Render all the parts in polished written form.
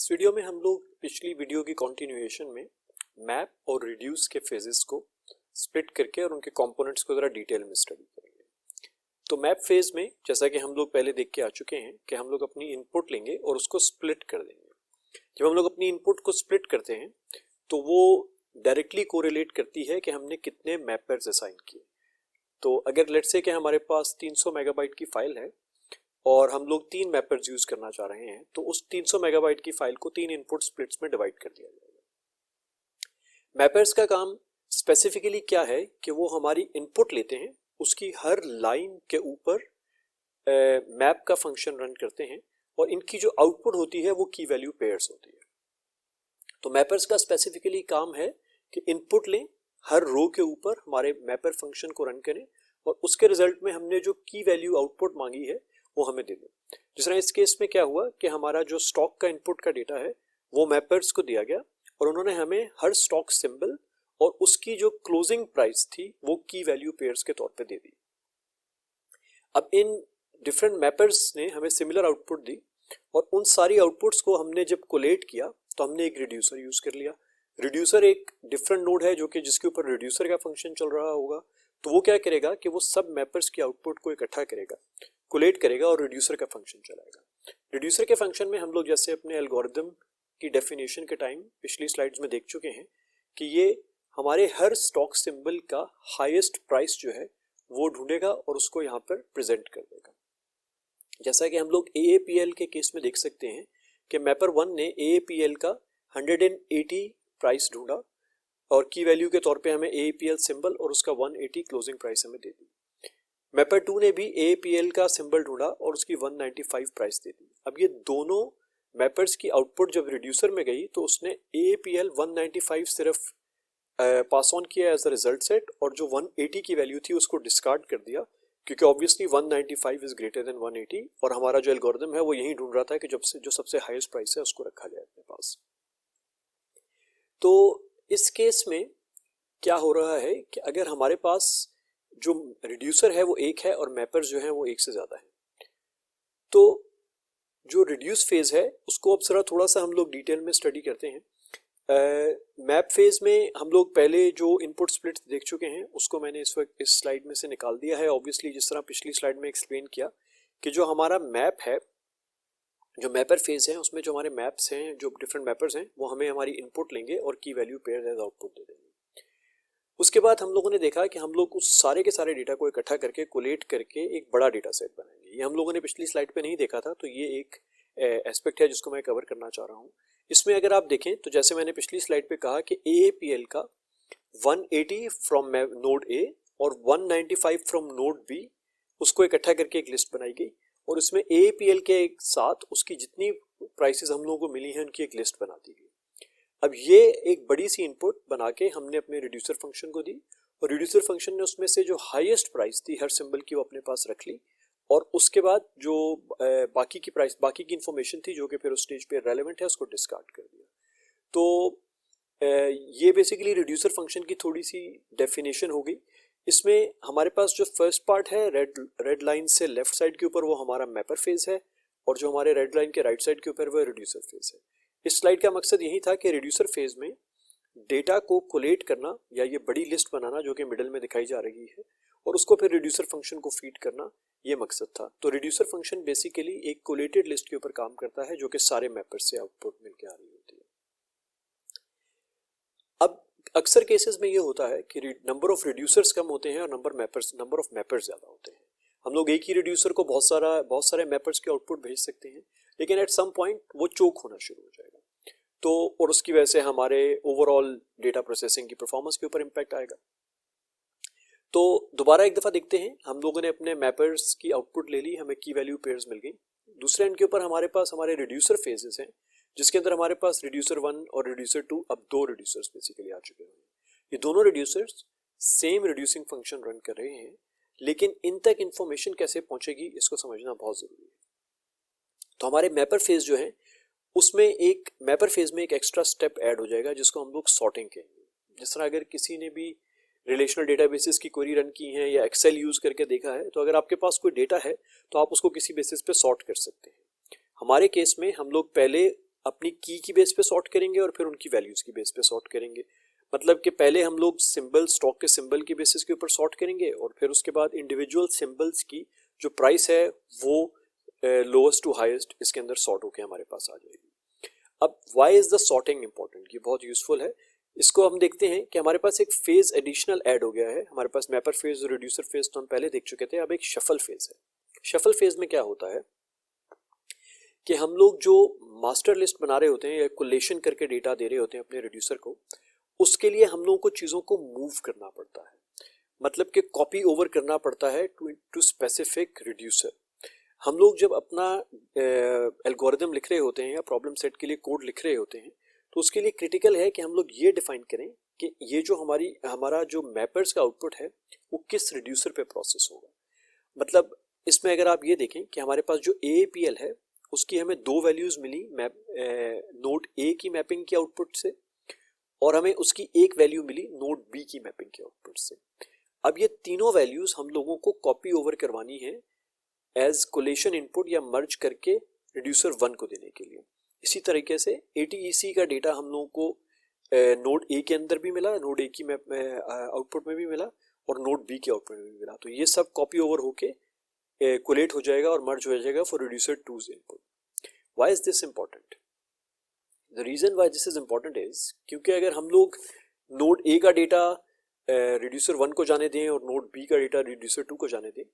इस वीडियो में हम लोग पिछली वीडियो की कंटिन्यूएशन में मैप और रिड्यूस के फेजेस को स्प्लिट करके और उनके कंपोनेंट्स को ज़रा डिटेल में स्टडी करेंगे। तो मैप फेज में जैसा कि हम लोग पहले देख के आ चुके हैं कि हम लोग अपनी इनपुट लेंगे और उसको स्प्लिट कर देंगे। जब हम लोग अपनी इनपुट को स्प्लिट करते हैं तो वो डायरेक्टली कोरिलेट करती है कि हमने कितने मैपर्स असाइन किए। तो अगर लेट्स से कि हमारे पास 300 मेगाबाइट की फाइल है और हम लोग 3 मैपर्स यूज करना चाह रहे हैं तो उस 300 मेगाबाइट की फाइल को 3 इनपुट स्प्लिट्स में डिवाइड कर दिया जाएगा। मैपर्स का काम स्पेसिफिकली क्या है कि वो हमारी इनपुट लेते हैं, उसकी हर लाइन के ऊपर मैप का फंक्शन रन करते हैं और इनकी जो आउटपुट होती है वो की वैल्यू पेयर्स होती है। तो मैपर्स का स्पेसिफिकली काम है कि इनपुट लें, हर रो के ऊपर हमारे मैपर फंक्शन को रन करें और उसके रिजल्ट में हमने जो की वैल्यू आउटपुट मांगी है वो हमें दे दें। जिस तरह इस केस में क्या हुआ कि हमारा जो स्टॉक का इनपुट का डेटा है वो मैपर्स को दिया गया और उन्होंने हमें हर स्टॉक सिंबल और उसकी जो क्लोजिंग प्राइस थी वो की वैल्यू पेयर्स के तौर पे दे दी। अब इन डिफरेंट मैपर्स ने हमें सिमिलर आउटपुट दी और उन सारी आउटपुट्स को हमने जब कोलेट किया तो हमने एक रिड्यूसर यूज कर लिया। रिड्यूसर एक डिफरेंट नोड है जो कि जिसके ऊपर रिड्यूसर का फंक्शन चल रहा होगा। तो वो क्या करेगा कि वो सब मैपर्स की आउटपुट को इकट्ठा करेगा, कोलेट करेगा और रिड्यूसर का फंक्शन चलाएगा। रिड्यूसर के फंक्शन में हम लोग जैसे अपने एल्गोरिथम की डेफिनेशन के टाइम पिछली स्लाइड्स में देख चुके हैं कि ये हमारे हर स्टॉक सिंबल का हाईएस्ट प्राइस जो है वो ढूंढेगा और उसको यहाँ पर प्रेजेंट कर देगा। जैसा कि हम लोग AAPL के केस में देख सकते हैं कि मैपर 1 ने AAPL का 180 प्राइस ढूंढा और की वैल्यू के तौर पे हमें AAPL सिंबल और उसका 180 क्लोजिंग प्राइस हमें दे दी। मैपर 2 ने भी AAPL का सिंबल ढूंढा और उसकी 195 प्राइस दे दी। अब ये दोनों मैपर्स की आउटपुट जब रिड्यूसर में गई तो उसने AAPL 195 सिर्फ पास ऑन किया एज अ रिजल्ट सेट और जो 180 की वैल्यू थी उसको डिस्कार्ड कर दिया क्योंकि ऑब्वियसली 195 इज ग्रेटर देन 180 और हमारा जो एल्गोरिथम है वो यही ढूंढ रहा था कि जो सबसे हाईएस्ट प्राइस है उसको रखा जाए अपने पास। तो इस केस में क्या हो रहा है कि अगर हमारे पास जो रिड्यूसर है वो एक है और मैपर्स जो है वो एक से ज्यादा है तो जो रिड्यूस फेज है उसको अब जरा थोड़ा सा हम लोग डिटेल में स्टडी करते हैं। मैप फेज में हम लोग पहले जो इनपुट स्प्लिट देख चुके हैं उसको मैंने इस वक्त इस स्लाइड में से निकाल दिया है। ऑब्वियसली जिस तरह पिछली स्लाइड में एक्सप्लेन किया कि जो हमारा मैप है, जो मैपर फेज है उसमें जो हमारे मैप्स हैं, जो डिफरेंट मैपर्स हैं वो हमें हमारी इनपुट लेंगे और की वैल्यू पेयर एज आउटपुट दे देंगे। उसके बाद हम लोगों ने देखा कि हम लोग उस सारे के सारे डेटा को इकट्ठा करके कोलेट करके एक बड़ा डेटा सेट बनाएंगे। ये हम लोगों ने पिछली स्लाइड पे नहीं देखा था तो ये एक एस्पेक्ट है जिसको मैं कवर करना चाह रहा हूँ। इसमें अगर आप देखें तो जैसे मैंने पिछली स्लाइड पे कहा कि AAPL का 180 फ्रॉम नोड A और 195 फ्रॉम नोड B उसको इकट्ठा करके एक लिस्ट बनाई गई और इसमें AAPL के साथ उसकी जितनी प्राइसेस हम लोगों को मिली हैं उनकी एक लिस्ट बना दी गई। अब ये एक बड़ी सी इनपुट बना के हमने अपने रिड्यूसर फंक्शन को दी और रिड्यूसर फंक्शन ने उसमें से जो हाईएस्ट प्राइस थी हर सिंबल की वो अपने पास रख ली और उसके बाद जो बाकी की प्राइस, बाकी की इंफॉर्मेशन थी जो कि फिर उस स्टेज पे रेलेवेंट है उसको डिस्कार्ड कर दिया। तो ये बेसिकली रिड्यूसर फंक्शन की थोड़ी सी डेफिनेशन हो गई। इसमें हमारे पास जो फर्स्ट पार्ट है रेड लाइन से लेफ्ट साइड के ऊपर वो हमारा मैपर फेज है और जो हमारे रेड लाइन के राइट साइड के ऊपर वो रिड्यूसर फेज है। इस स्लाइड का मकसद यही था कि रिड्यूसर फेज में डेटा को कोलेट करना या ये बड़ी लिस्ट बनाना जो कि मिडिल में दिखाई जा रही है और उसको फिर रिड्यूसर फंक्शन को फीड करना, ये मकसद था। तो रिड्यूसर फंक्शन बेसिकली एक कोलेटेड लिस्ट के ऊपर काम करता है जो कि सारे मैपर्स से आउटपुट मिलकर आ रही होती है। अब अक्सर केसेस में ये होता है कि नंबर ऑफ रिड्यूसर्स कम होते हैं और नंबर ऑफ मैपर्स ज्यादा होते हैं। हम लोग एक ही रिड्यूसर को बहुत सारे मैपर्स के आउटपुट भेज सकते हैं लेकिन एट सम पॉइंट वो चोक होना शुरू हो जाएगा तो और उसकी वजह से हमारे ओवरऑल डेटा प्रोसेसिंग की परफॉर्मेंस के ऊपर इम्पैक्ट आएगा। तो दोबारा एक दफा देखते हैं, हम लोगों ने अपने मैपर्स की आउटपुट ले ली, हमें की वैल्यू पेयर्स मिल गई। दूसरे एंड के ऊपर हमारे पास हमारे रिड्यूसर फेजेस हैं जिसके अंदर हमारे पास रिड्यूसर 1 और रिड्यूसर 2, अब 2 रिड्यूसर्स बेसिकली आ चुके हैं। ये दोनों reducers same reducing function run कर रहे हैं लेकिन इन तक इंफॉर्मेशन कैसे पहुंचेगी इसको समझना बहुत जरूरी है। तो हमारे मैपर फेज जो है उसमें एक मैपर फेज में एक एक्स्ट्रा स्टेप ऐड हो जाएगा जिसको हम लोग सॉर्टिंग कहेंगे। जिस तरह अगर किसी ने भी रिलेशनल डेटाबेसेस की क्वेरी रन की है या एक्सेल यूज करके देखा है तो अगर आपके पास कोई डेटा है तो आप उसको किसी बेसिस पे सॉर्ट कर सकते हैं। हमारे केस में हम लोग पहले अपनी की बेस पे सॉर्ट करेंगे और फिर उनकी वैल्यूज की बेस पे सॉर्ट करेंगे। मतलब कि पहले हम लोग सिंबल स्टॉक के सिंबल की बेसिस के ऊपर सॉर्ट करेंगे और फिर उसके बाद इंडिविजुअल सिंबल्स की जो प्राइस है वो लोएस्ट टू हाईएस्ट इसके अंदर सॉर्ट होकर हमारे पास आ जाएगी। अब why is the sorting important, ये बहुत यूजफुल है। इसको हम देखते हैं कि हमारे पास एक फेज एडिशनल ऐड हो गया है। हमारे पास मैपर फेज और रिड्यूसर फेज तो हम पहले देख चुके थे, अब एक शफल फेज है। शफल फेज में क्या होता है कि हम लोग जो मास्टर लिस्ट बना रहे होते हैं या कोलेशन करके डेटा दे रहे होते हैं अपने रिड्यूसर को, उसके लिए हम लोगों को चीज़ों को मूव करना पड़ता है, मतलब कि कॉपी ओवर करना पड़ता है टू स्पेसिफिक रिड्यूसर। हम लोग जब अपना एल्गोरिदम लिख रहे होते हैं या प्रॉब्लम सेट के लिए कोड लिख रहे होते हैं तो उसके लिए क्रिटिकल है कि हम लोग ये डिफाइन करें कि ये जो हमारा जो मैपर्स का आउटपुट है वो किस रिड्यूसर पे प्रोसेस होगा। मतलब इसमें अगर आप ये देखें कि हमारे पास जो AAPL है उसकी हमें दो वैल्यूज मिली नोड A की मैपिंग की आउटपुट से और हमें उसकी एक वैल्यू मिली नोड B की मैपिंग के आउटपुट से। अब ये तीनों वैल्यूज हम लोगों को कॉपी ओवर करवानी है एज कोलेशन इनपुट या मर्ज करके रिड्यूसर 1 को देने के लिए। इसी तरीके से ATEC का डेटा हम लोगों को नोड A के अंदर भी मिला, नोड A की आउटपुट में भी मिला और नोड B के आउटपुट में भी मिला। तो ये सब कॉपी ओवर होके कोलेट हो जाएगा और मर्ज हो जाएगा for reducer 2's input. Why is this important? The reason why this is important is क्योंकि अगर हम लोग नोड A का डेटा रिड्यूसर 1 को जाने दें और नोड B का डेटा रिड्यूसर 2 को जाने दें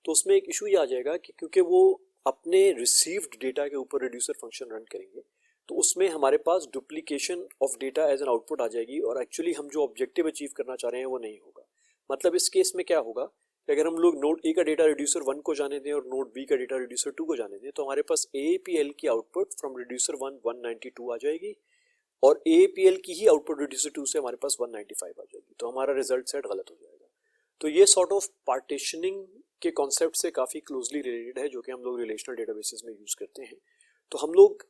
तो उसमें एक इशू ये आ जाएगा कि क्योंकि वो अपने रिसीव्ड डेटा के ऊपर रिड्यूसर फंक्शन रन करेंगे तो उसमें हमारे पास duplication of data as an output आ जाएगी और एक्चुअली हम जो ऑब्जेक्टिव अचीव करना चाह रहे हैं वो नहीं होगा। मतलब इस केस में क्या होगा कि अगर हम लोग नोड A का डेटा रिड्यूसर 1 को जाने दें और नोड B का डेटा रिड्यूसर 2 को जाने दें तो हमारे पास AAPL की आउटपुट फ्रॉम रिड्यूसर 1 192 आ जाएगी और AAPL की ही आउटपुट रिड्यूसर 2 से हमारे पास 195 आ जाएगी। तो हमारा रिजल्ट सेट गलत हो जाएगा। तो ये सॉर्ट ऑफ पार्टीशनिंग के कॉन्सेप्ट से काफ़ी क्लोजली रिलेटेड है जो कि हम लोग रिलेशनल डेटाबेसेस में यूज़ करते हैं। तो हम लोग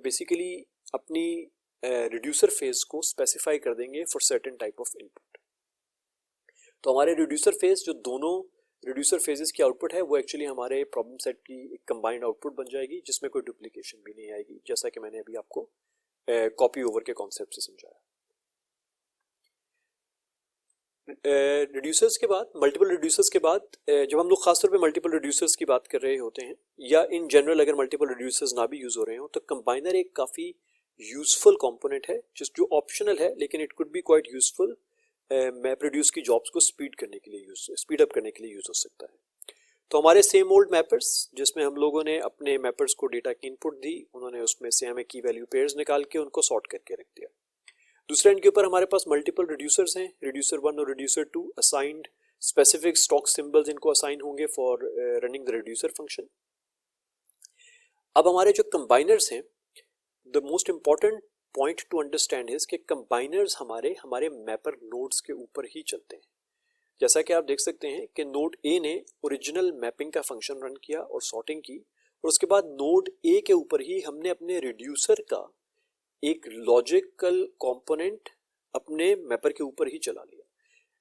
बेसिकली अपनी रिड्यूसर फेज को स्पेसिफाई कर देंगे for certain type of input. तो हमारे रिड्यूसर फेज जो दोनों रिड्यूसर फेजेस की आउटपुट है वो एक्चुअली हमारे प्रॉब्लम सेट की एक कंबाइंड आउटपुट बन जाएगी जिसमें कोई डुप्लीकेशन भी नहीं आएगी, जैसा कि मैंने अभी आपको कॉपी ओवर के कॉन्सेप्ट से समझाया। रिड्यूसर्स के बाद मल्टीपल रिड्यूसर्स के बाद जब हम लोग खासतौर पे मल्टीपल रिड्यूसर्स की बात कर रहे होते हैं या इन जनरल अगर मल्टीपल रिड्यूसर्स ना भी यूज हो रहे हो तो कंबाइनर एक काफ़ी यूजफुल कंपोनेंट है जो ऑप्शनल है लेकिन it could be quite useful map reduce की जॉब्स को स्पीड अप करने के लिए यूज हो सकता है। तो हमारे सेम ओल्ड मैपर्स जिसमें हम लोगों ने अपने मैपर्स को डेटा की इनपुट दी, उन्होंने उसमें से हमें की वैल्यू पेयर्स निकाल के उनको सॉर्ट करके रख दिया। दूसरे एंड के ऊपर हमारे पास मल्टीपल रिड्यूसर्स हैं, रिड्यूसर 1 और reducer 2 assigned specific stock symbols इनको असाइन होंगे for running the reducer function. अब हमारे जो कंबाइनर्स हैं, the most important point two understand is कि कंबाइनर्स हमारे मैपर नोड्स के ऊपर ही चलते हैं। जैसा कि आप देख सकते हैं कि नोड A ने ओरिजिनल मैपिंग का फंक्शन रन किया और सॉर्टिंग की और उसके बाद नोड A के ऊपर ही हमने अपने रिड्यूसर का एक लॉजिकल कंपोनेंट अपने मैपर के ऊपर ही चला लिया।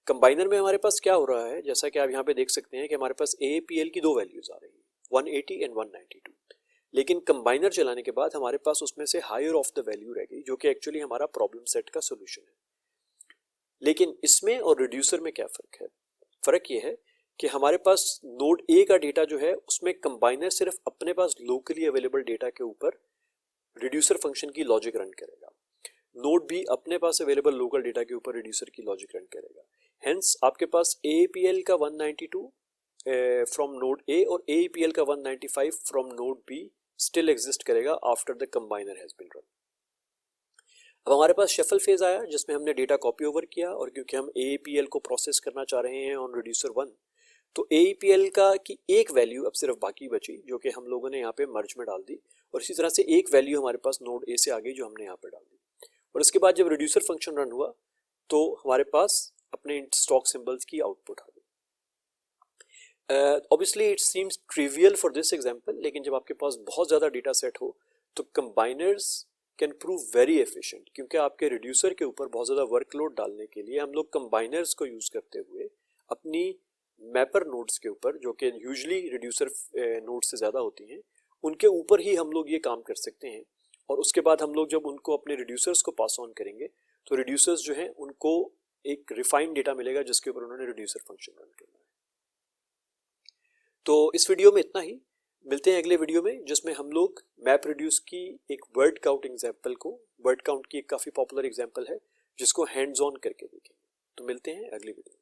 कंबाइनर में हमारे पास क्या हो रहा है, जैसा कि आप यहाँ पे देख सकते हैं कि हमारे पास AAPL की दो वैल्यूज आ रही है 180 एंड 192, लेकिन कंबाइनर चलाने के बाद हमारे पास उसमें से हायर ऑफ द वैल्यू रह गई जो कि एक्चुअली हमारा प्रॉब्लम सेट का सोल्यूशन है। लेकिन इसमें और रिड्यूसर में क्या फ़र्क है? फ़र्क ये है कि हमारे पास नोड A का डेटा जो है उसमें कंबाइनर सिर्फ अपने पास लोकली अवेलेबल डेटा के ऊपर रिड्यूसर फंक्शन की लॉजिक रन करेगा, नोड B अपने पास अवेलेबल लोकल डेटा के ऊपर रिड्यूसर की लॉजिक रन करेगा। हेंस आपके पास AAPL का 192 फ्रॉम नोड A और AAPL का 195 from node B still exist करेगा after the combiner has been run. अब हमारे पास शफल फेज आया जिसमें हमने डेटा कॉपी ओवर किया और क्योंकि हम AAPL को प्रोसेस करना चाह रहे हैं ऑन रिड्यूसर 1 तो AAPL का की एक वैल्यू अब सिर्फ बाकी बची जो कि हम लोगों ने यहाँ पे मर्ज में डाल दी और इसी तरह से एक वैल्यू हमारे पास नोड A से आ गई जो हमने यहाँ पे डाल दी। और इसके बाद जब रिड्यूसर फंक्शन रन हुआ तो हमारे पास अपने स्टॉक सिंबल्स की आउटपुट आ गई। Obviously it seems trivial for this example, लेकिन जब आपके पास बहुत ज़्यादा डेटा सेट हो तो कंबाइनर्स कैन प्रूव वेरी एफिशिएंट, क्योंकि आपके रिड्यूसर के ऊपर बहुत ज़्यादा वर्कलोड डालने के लिए हम लोग कंबाइनर्स को यूज़ करते हुए अपनी मैपर नोड्स के ऊपर जो कि यूजुअली रिड्यूसर नोड्स से ज़्यादा होती हैं उनके ऊपर ही हम लोग ये काम कर सकते हैं और उसके बाद हम लोग जब उनको अपने रिड्यूसर्स को पास ऑन करेंगे तो रिड्यूसर्स जो हैं उनको एक रिफाइंड डेटा मिलेगा जिसके ऊपर उन्होंने रिड्यूसर फंक्शन रन करना है। तो इस वीडियो में इतना ही, मिलते हैं अगले वीडियो में जिसमें हम लोग मैप रिड्यूस की एक वर्ड काउंट एग्जाम्पल को, वर्ड काउंट की एक काफ़ी पॉपुलर एग्जाम्पल है जिसको हैंड्स ऑन करके देखेंगे। तो मिलते हैं अगली वीडियो।